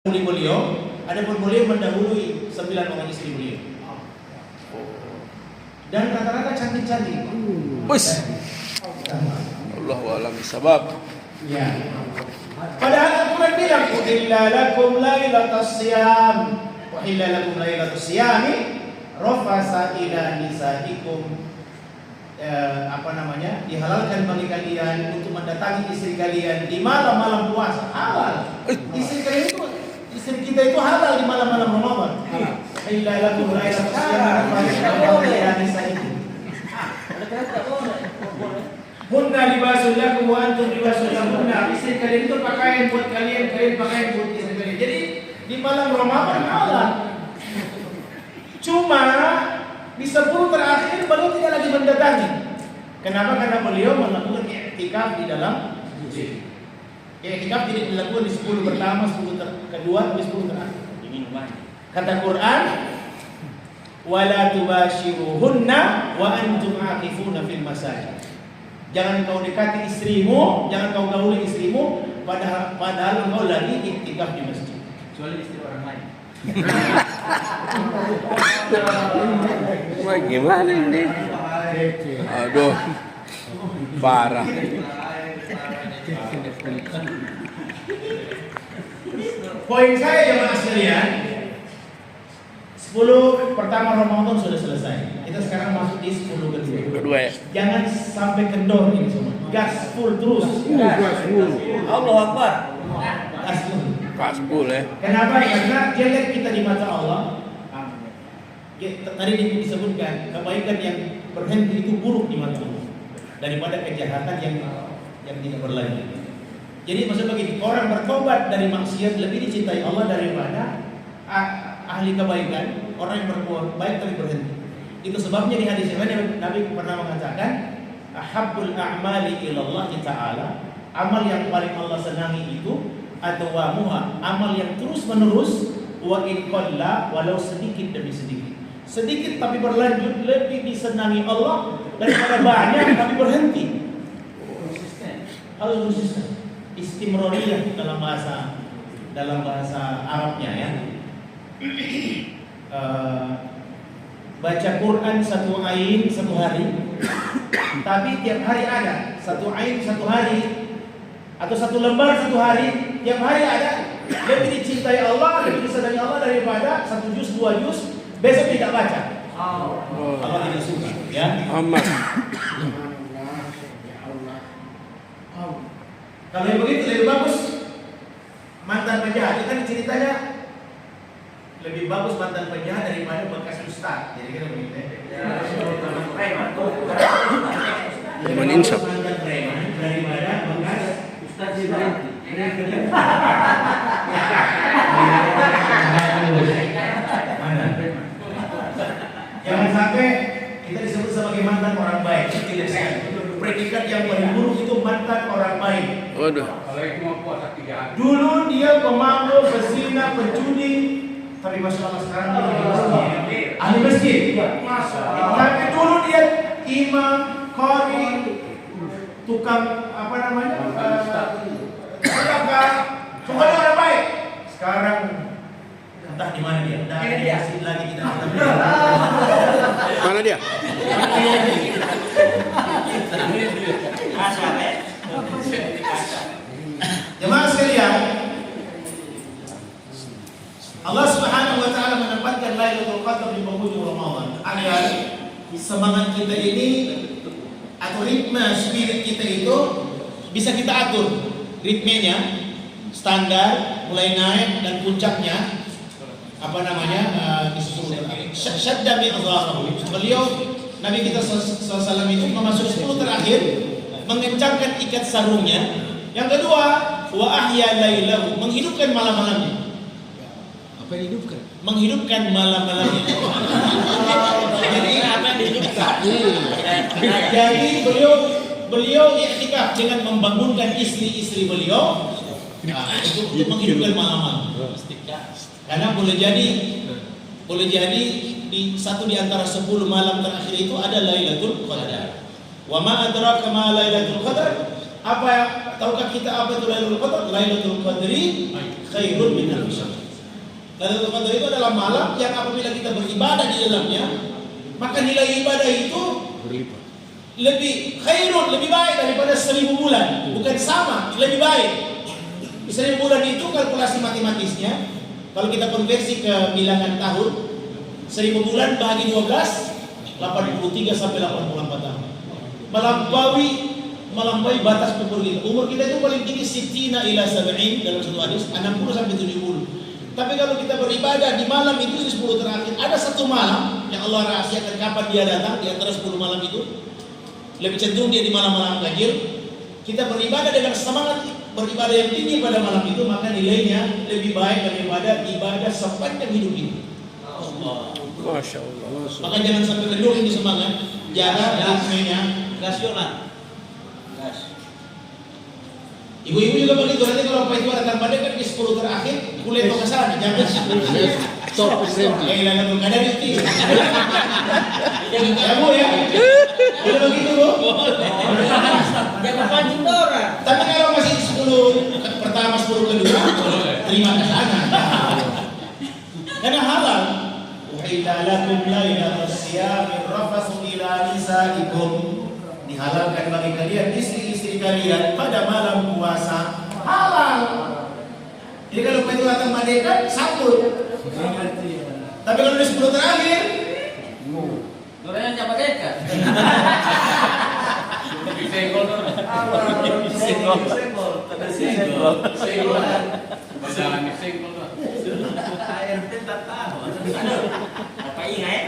beliau, adapun beliau mendahului 9 orang istri beliau. Dan rata-rata cantik-cantik. Bus. Allahu a'lam bishawab. Ya. Padahal Al-Quran bilang, "Uhilla lakum lailatas siyam." Uhilla lakum lailatus siyami rafasa ila nisaikum. Dihalalkan bagi kalian untuk mendatangi istri kalian di malam-malam puasa. Halal. Istri kita itu halal di malam-malam Ramadan. Illa lakum lailatus siyam ila nisaikum. Hunna libasul lakum wa antum libasul lahunna. Istri kalian itu pakaian buat kalian, kalian pakaian buat istri kalian. Jadi di malam Ramadan halal. Cuma di 10 terakhir beliau tidak lagi mendatangi. Kenapa? Karena beliau melakukan i'tikaf di dalam masjid. I'tikaf tidak dilakukan di 10 pertama, 10 kedua, dan 10 terakhir. Kata Quran, "Wala tubashiruhunna wa antum aqifuna fil masajid." Jangan kau dekati istrimu, jangan kau gauli istrimu padahal engkau lagi i'tikaf di masjid. Kecuali istri orang lain. Wah, gimana ini? Aduh, parah. Poin saya jemaah sekalian, 10 pertama Ramadan sudah selesai. Kita sekarang masuk di 10 kedua ya. Jangan sampai kendor ini semua. Gas full terus. Allahu Akbar. Gas full. Kasbul ya. Kenapa? Karena jelek kita di mata Allah. Tadi disebutkan kebaikan yang berhenti itu buruk di mata Allah daripada kejahatan yang tidak berlanjut. Jadi maksud begini, orang bertobat dari maksiat lebih dicintai Allah daripada ahli kebaikan, orang yang berbuat baik tapi berhenti. Itu sebabnya di hadis yang lain Nabi pernah mengatakan, "Ahabbul a'mali ilallah ta'ala." Amal yang paling Allah senangi itu adwamuha, amal yang terus menerus, wa in qalla, walau sedikit demi sedikit. Sedikit tapi berlanjut lebih disenangi Allah daripada banyak tapi berhenti. Harus konsisten. Istimroriyah dalam bahasa Arabnya ya. Baca Quran 1 ain 1 hari, tapi tiap hari ada 1 ain 1 hari, atau 1 lembar 1 hari, tiap hari ada, lebih dicintai Allah, lebih disenangi Allah daripada 1 juz 2 juz besok tidak baca. Allah tidak suka ya. Aman. Kalau yang begitu lebih bagus mantan penjahat. Kan ceritanya lebih bagus mantan penjahat daripada bekas ustaz. Jadi kita begitu ya. Cuman insaf. Mantan preman daripada bekas ustaz berhenti. Jangan sampai kita disebut sebagai mantan orang baik. Tidak sekali. Predikat yang paling buruk itu mantan orang baik. Waduh. Kalau itu mau puasa 3 hari. Dulu dia pemabuk, pezina, penjudi, tapi masya Allah sekarang dia ahli masjid. Tapi dulu dia imam, qari, tukang sedekah, pokoknya orang baik. Sekarang entah di mana dia. Entah di masjid lagi kita. Mana dia? Jemaah sekalian, Allah Subhanahu wa taala menempatkan Lailatul Qadar di penghujung Ramadan agar semangat kita ini atau ritme spirit kita itu bisa kita atur ritmenya standar mulai naik dan puncaknya disusul syadda mi'dharahu. Beliau Nabi kita SAW itu memasuki 10 terakhir mengencangkan ikat sarungnya. Yang kedua, wa ahya lailahu, menghidupkan malam-malamnya. Apa yang hidupkan? Menghidupkan malam-malamnya. Jadi apa dihidupkan? Jadi beliau i'tikaf dengan membangunkan istri-istri beliau. Untuk menghidupkan malam-malam. Karena boleh jadi di satu di antara 10 malam terakhir itu ada Lailatul Qadar. Wa ma adraka ma Lailatul Qadar? Tahukah kita apa itu Lailatul Qadar? Lailatul Qadri khairun min alfi syahr. Lailatul Qadar itu adalah malam yang apabila kita beribadah di dalamnya, maka nilai ibadah itu Berlipat. lebih khairun, lebih baik daripada 1000 bulan. Bukan sama, lebih baik. 1000 bulan itu kalkulasi matematisnya, kalau kita konversi ke bilangan tahun, 1000 bulan bahagi 12, 83 sampai 84 tahun. Melampaui batas umur kita. Umur kita itu paling tinggi sitina ila sab'in dalam satu hadis, 60 sampai 70. Tapi kalau kita beribadah di malam itu di 10 terakhir, ada satu malam yang Allah rahasiakan kapan dia datang di antara 10 malam itu. Lebih cenderung dia di malam-malam ganjil. Kita beribadah dengan semangat beribadah yang tinggi pada malam itu, maka nilainya lebih baik daripada ibadah sepanjang hidup ini. Masya Allah. Maka jangan sampai kendor ini semangat. Jaga ritmenya rasional. Ibu-ibu juga begitu, nanti kalau Pak itu datang pada kan di 10 terakhir, kulit ke sana, jangan Top persen. ya ilang kadang itu. Ya Bu ya. Udah begitu Bu. Jangan pancing orang. Tapi kalau masih 10 pertama 10 kedua, terima ke sana. Karena halal. Uhilla lakum lailatul siyami rafasu ila nisaikum. Dihalalkan bagi kalian istri-istri kalian pada malam puasa. Halal. Jadi kalau itu datang madekan sambut. Tapi kalau di 10 terakhir, Doranya siapa dekat? Disenggol dong. Senggol. Senggol. Jangan disenggol dong. Air tetap tahu. Apa ingat?